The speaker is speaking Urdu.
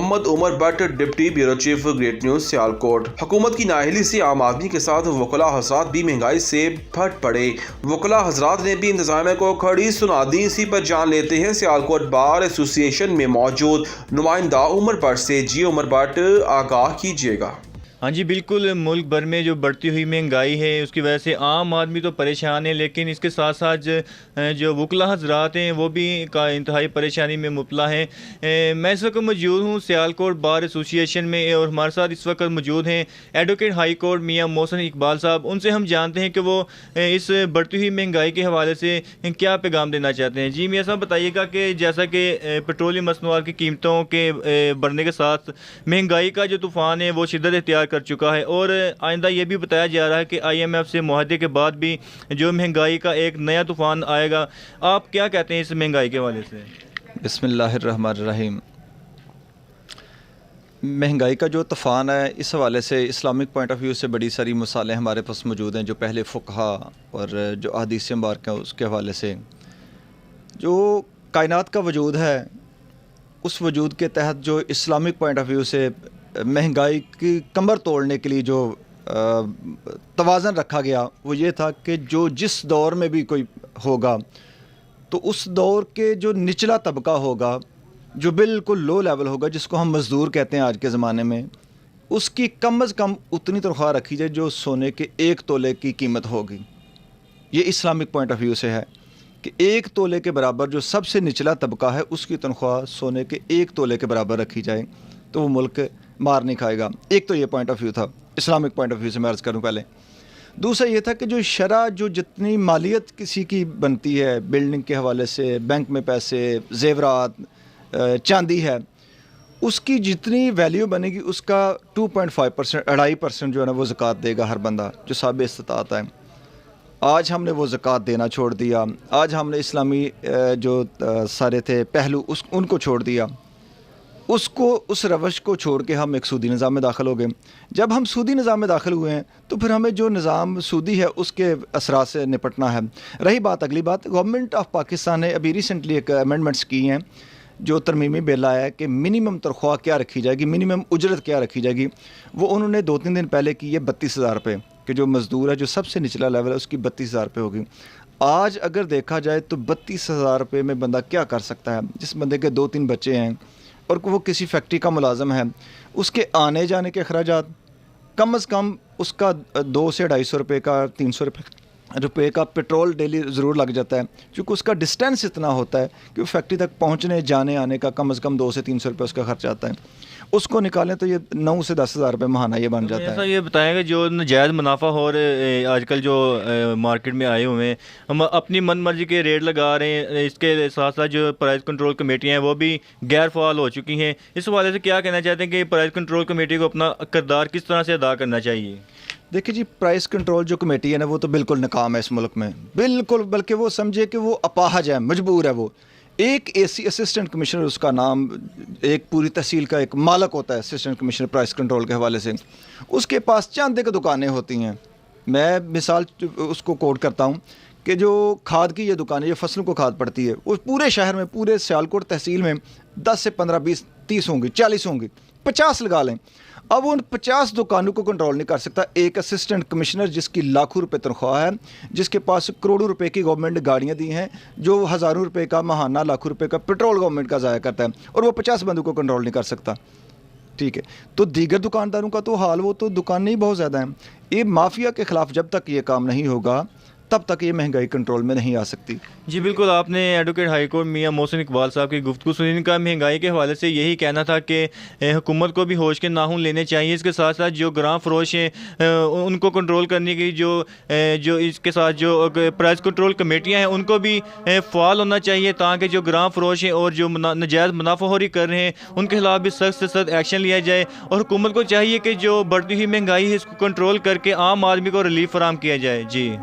Muhammad Umar but, deputy bureau chief, great news Sialkot. حکومت کی نااہلی سے عام آدمی کے ساتھ وکلاء حضرات بھی مہنگائی سے پھٹ پڑے۔ وکلاء حضرات نے بھی انتظامیہ کو کھڑی سنا دی۔ اسی پر جان لیتے ہیں سیالکوٹ بار ایسوسی ایشن میں موجود نمائندہ عمر بٹ سے۔ جی عمر بٹ، آگاہ کیجیے گا۔ ہاں جی بالکل، ملک بھر میں جو بڑھتی ہوئی مہنگائی ہے اس کی وجہ سے عام آدمی تو پریشان ہے، لیکن اس کے ساتھ ساتھ جو وکلاء حضرات ہیں وہ بھی انتہائی پریشانی میں مبتلا ہیں۔ میں اس وقت موجود ہوں سیالکوٹ بار ایسوسی ایشن میں، اور ہمارے ساتھ اس وقت موجود ہیں ایڈوکیٹ ہائی کورٹ میاں محسن اقبال صاحب۔ ان سے ہم جانتے ہیں کہ وہ اس بڑھتی ہوئی مہنگائی کے حوالے سے کیا پیغام دینا چاہتے ہیں۔ جی میاں صاحب، بتائیے گا کہ جیسا کہ پیٹرولیم مصنوعات کی قیمتوں کے بڑھنے کے ساتھ مہنگائی کا جو طوفان ہے وہ شدت اختیار کر چکا ہے، اور آئندہ یہ بھی بتایا جا رہا ہے کہ IMF سے معاہدے کے بعد بھی جو مہنگائی کا ایک نیا طوفان آئے گا۔ آپ کیا کہتے ہیں اس مہنگائی کے حوالے سے؟ بسم اللہ الرحمن الرحیم۔ مہنگائی کا جو طوفان ہے، اس حوالے سے اسلامک پوائنٹ آف ویو سے بڑی ساری مثالیں ہمارے پاس موجود ہیں، جو پہلے فقہا اور جو احادیث مبارکہ ہیں اس کے حوالے سے۔ جو کائنات کا وجود ہے، اس وجود کے تحت جو اسلامک پوائنٹ آف ویو سے مہنگائی کی کمر توڑنے کے لیے جو توازن رکھا گیا، وہ یہ تھا کہ جو جس دور میں بھی کوئی ہوگا تو اس دور کے جو نچلا طبقہ ہوگا، جو بالکل لو لیول ہوگا، جس کو ہم مزدور کہتے ہیں آج کے زمانے میں، اس کی کم از کم اتنی تنخواہ رکھی جائے جو سونے کے 1 تولے کی قیمت ہوگی۔ یہ اسلامک پوائنٹ آف ویو سے ہے کہ 1 تولے کے برابر جو سب سے نچلا طبقہ ہے اس کی تنخواہ سونے کے 1 تولے کے برابر رکھی جائے تو وہ ملک مار نہیں کھائے گا۔ ایک تو یہ پوائنٹ آف ویو تھا اسلامک پوائنٹ آف ویو سے، میں عرض کروں پہلے۔ دوسرا یہ تھا کہ جو شرح، جو جتنی مالیت کسی کی بنتی ہے بلڈنگ کے حوالے سے، بینک میں پیسے، زیورات، چاندی ہے، اس کی جتنی ویلیو بنے گی اس کا 2.5%، 2.5% جو ہے نا وہ زکوٰۃ دے گا ہر بندہ جو صاحب استطاعت ہے۔ آج ہم نے وہ زکوٰۃ دینا چھوڑ دیا۔ آج ہم نے اسلامی جو سارے تھے پہلو ان کو چھوڑ دیا۔ اس روش کو چھوڑ کے ہم ایک سودی نظام میں داخل ہو گئے۔ جب ہم سودی نظام میں داخل ہوئے ہیں تو پھر ہمیں جو نظام سودی ہے اس کے اثرات سے نپٹنا ہے۔ رہی بات اگلی بات، گورنمنٹ آف پاکستان نے ابھی ریسنٹلی ایک امینڈمنٹس کی ہیں، جو ترمیمی بل آیا ہے کہ منیمم تنخواہ کیا رکھی جائے گی، منیمم اجرت کیا رکھی جائے گی۔ وہ انہوں نے 2-3 دن پہلے کی ہے 32,000 روپے، کہ جو مزدور ہے جو سب سے نچلا لیول ہے اس کی 32,000 روپے ہوگی۔ آج اگر دیکھا جائے تو 32,000 روپے میں بندہ کیا کر سکتا ہے؟ جس بندے کے 2-3 بچے ہیں اور وہ کسی فیکٹری کا ملازم ہے، اس کے آنے جانے کے اخراجات کم از کم اس کا 200 سے 250 روپے کا، 300 روپے کا پیٹرول ڈیلی ضرور لگ جاتا ہے، چونکہ اس کا ڈسٹینس اتنا ہوتا ہے کہ وہ فیکٹری تک پہنچنے جانے آنے کا کم از کم 200 سے 300 روپے اس کا خرچ آتا ہے۔ اس کو نکالیں تو یہ 9 سے 10,000 روپے ماہانہ یہ بن جاتا ہے۔ ایسا یہ بتائیں گے جو ناجائز منافع اور آج کل جو مارکیٹ میں آئے ہوئے ہیں، ہم اپنی من مرضی کے ریٹ لگا رہے ہیں، اس کے ساتھ ساتھ جو پرائز کنٹرول کمیٹیاں ہیں وہ بھی غیر فعال ہو چکی ہیں۔ اس حوالے سے کیا کہنا چاہتے ہیں کہ پرائز کنٹرول کمیٹی کو اپنا کردار کس طرح سے ادا کرنا چاہیے؟ دیکھیں جی، پرائز کنٹرول جو کمیٹی ہے نا وہ تو بالکل ناکام ہے اس ملک میں، بالکل، بلکہ وہ سمجھے کہ وہ اپاہج ہے، مجبور ہے۔ وہ ایک AC اسسٹنٹ کمشنر، اس کا نام ایک پوری تحصیل کا ایک مالک ہوتا ہے اسسٹنٹ کمشنر پرائز کنٹرول کے حوالے سے، اس کے پاس چند ایک دکانیں ہوتی ہیں۔ میں مثال اس کو کوٹ کرتا ہوں کہ جو کھاد کی یہ دکانیں، جو فصلوں کو کھاد پڑتی ہے، وہ پورے شہر میں، پورے سیالکوٹ تحصیل میں 10 سے 15، 20، 30 ہوں گی، 40 ہوں گی، 50 لگا لیں۔ اب ان 50 دکانوں کو کنٹرول نہیں کر سکتا ایک اسسٹنٹ کمشنر، جس کی لاکھوں روپے تنخواہ ہے، جس کے پاس کروڑوں روپے کی گورنمنٹ گاڑیاں دی ہیں، جو ہزاروں روپے کا ماہانہ، لاکھوں روپے کا پیٹرول گورنمنٹ کا ضائع کرتا ہے، اور وہ 50 بندوں کو کنٹرول نہیں کر سکتا۔ ٹھیک ہے، تو دیگر دکانداروں کا تو حال، وہ تو دکانیں ہی بہت زیادہ ہیں۔ یہ مافیا کے خلاف جب تک یہ کام نہیں ہوگا تب تک یہ مہنگائی کنٹرول میں نہیں آ سکتی۔ جی بالکل، آپ نے ایڈوکیٹ ہائی کورٹ میاں محسن اقبال صاحب کی گفتگو سنی۔ ان کا مہنگائی کے حوالے سے یہی کہنا تھا کہ حکومت کو بھی ہوش کے ناخن لینے چاہیے۔ اس کے ساتھ ساتھ جو گراں فروش ہیں ان کو کنٹرول کرنے کی جو اس کے ساتھ جو پرائز کنٹرول کمیٹیاں ہیں ان کو بھی فعال ہونا چاہیے، تاکہ جو گراں فروش ہیں اور جو ناجائز منافع خوری کر رہے ہیں ان کے خلاف بھی سخت سے سخت ایکشن لیا جائے، اور حکومت کو چاہیے کہ جو بڑھتی ہوئی مہنگائی ہے اس کو کنٹرول کر کے عام آدمی کو ریلیف فراہم کیا جائے۔ جی